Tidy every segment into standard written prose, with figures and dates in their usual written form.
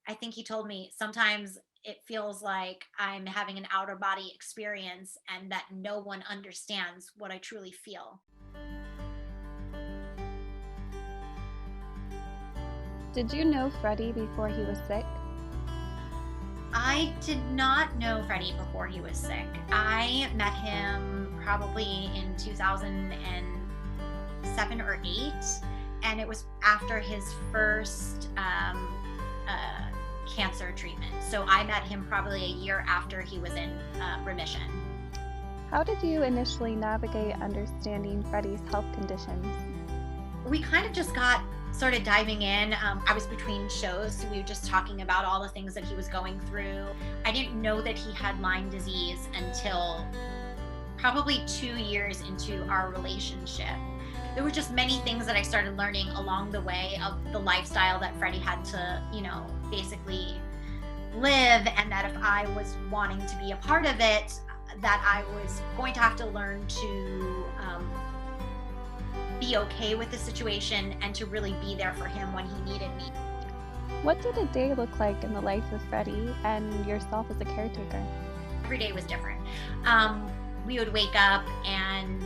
I think he told me sometimes it feels like I'm having an outer body experience and that no one understands what I truly feel. Did you know Freddie before he was sick? I did not know Freddie before he was sick. I met him probably in 2007 or 8, and it was after his first cancer treatment. So I met him probably a year after he was in remission. How did you initially navigate understanding Freddie's health conditions? We kind of just got started diving in. I was between shows, so we were just talking about all the things that he was going through. I didn't know that he had Lyme disease until probably 2 years into our relationship. There were just many things that I started learning along the way of the lifestyle that Freddie had to, basically live, and that if I was wanting to be a part of it, that I was going to have to learn to be okay with the situation and to really be there for him when he needed me. What did a day look like in the life of Freddie and yourself as a caretaker? Every day was different. We would wake up and,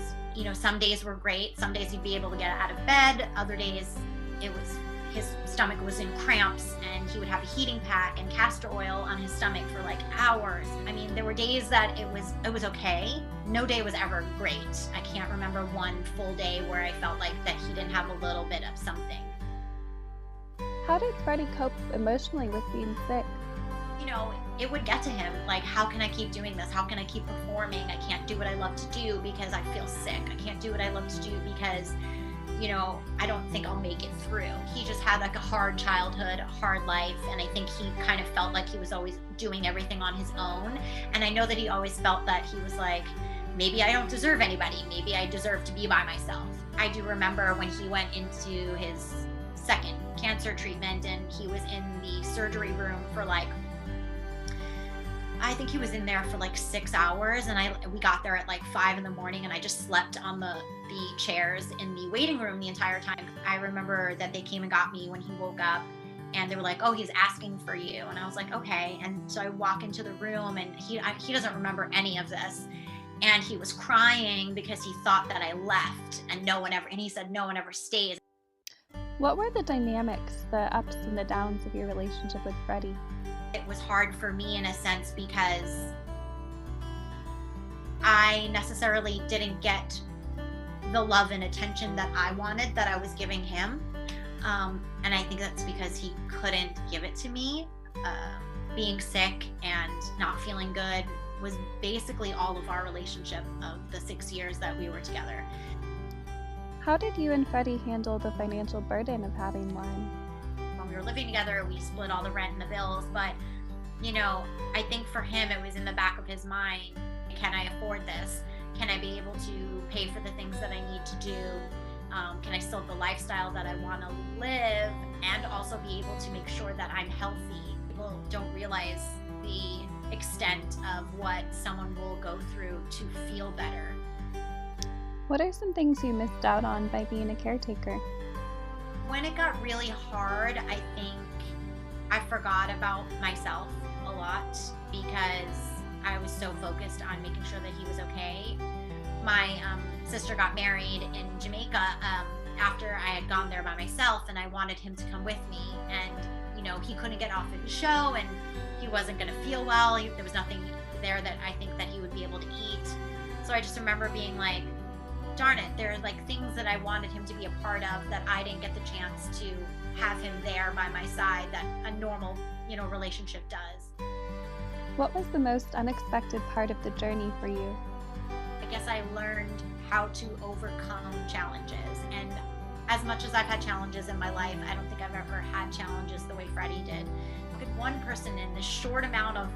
some days were great. Some days he'd be able to get out of bed. Other days his stomach was in cramps and he would have a heating pack and castor oil on his stomach for like hours. I mean, there were days that it was okay. No day was ever great. I can't remember one full day where I felt like that he didn't have a little bit of something. How did Freddie cope emotionally with being sick? It would get to him like, how can I keep doing this? How can I keep performing? I can't do what I love to do because I feel sick. I can't do what I love to do because I don't think I'll make it through. He just had like a hard childhood, a hard life, and I think he kind of felt like he was always doing everything on his own. And I know that he always felt that he was like, maybe I don't deserve anybody. Maybe I deserve to be by myself. I do remember when he went into his second cancer treatment and he was in the surgery room for I think he was in there for like 6 hours, and we got there at like 5 in the morning, and I just slept on the chairs in the waiting room the entire time. I remember that they came and got me when he woke up, and they were like, "Oh, he's asking for you," and I was like, "Okay." And so I walk into the room, and he doesn't remember any of this, and he was crying because he thought that I left, and he said no one ever stays. What were the dynamics, the ups and the downs of your relationship with Freddie? It was hard for me in a sense because I necessarily didn't get the love and attention that I wanted that I was giving him. And I think that's because he couldn't give it to me. Being sick and not feeling good was basically all of our relationship of the 6 years that we were together. How did you and Freddie handle the financial burden of having Lyme? When we were living together, we split all the rent and the bills, but I think for him it was in the back of his mind, can I afford this? Can I be able to pay for the things that I need to do? Can I still have the lifestyle that I want to live and also be able to make sure that I'm healthy? People don't realize the extent of what someone will go through to feel better. What are some things you missed out on by being a caretaker? When it got really hard, I think I forgot about myself a lot because I was so focused on making sure that he was okay. My sister got married in Jamaica after I had gone there by myself, and I wanted him to come with me. And, he couldn't get off of the show, and he wasn't going to feel well. There was nothing there that I think that he would be able to eat. So I just remember being like, darn it, there are like things that I wanted him to be a part of that I didn't get the chance to have him there by my side that a normal, relationship does. What was the most unexpected part of the journey for you? I guess I learned how to overcome challenges. And as much as I've had challenges in my life, I don't think I've ever had challenges the way Freddie did. Could one person in this short amount of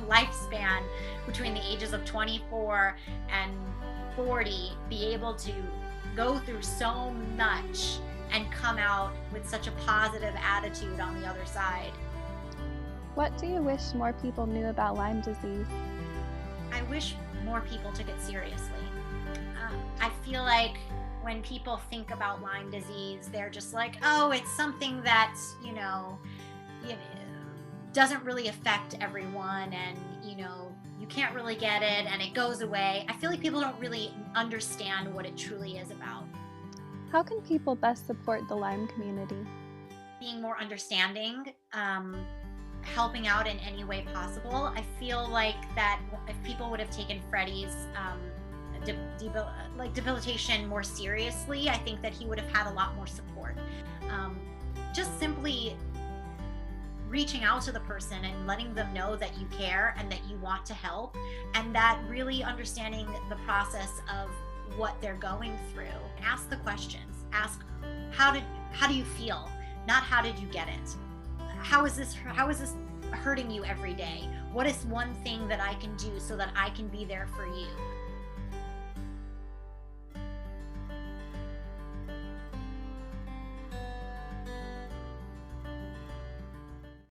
lifespan between the ages of 24 and 40 be able to go through so much and come out with such a positive attitude on the other side? What do you wish more people knew about Lyme disease? I wish more people took it seriously. I feel like when people think about Lyme disease, they're just like, oh, it's something that's, doesn't really affect everyone, and you can't really get it and it goes away. I feel like people don't really understand what it truly is about. How can people best support the Lyme community? Being more understanding, helping out in any way possible. I feel like that if people would have taken Freddie's debilitation more seriously, I think that he would have had a lot more support. Just simply reaching out to the person and letting them know that you care and that you want to help, and that really understanding the process of what they're going through. Ask the questions. Ask, how do you feel? Not how did you get it? How is this hurting you every day? What is one thing that I can do so that I can be there for you?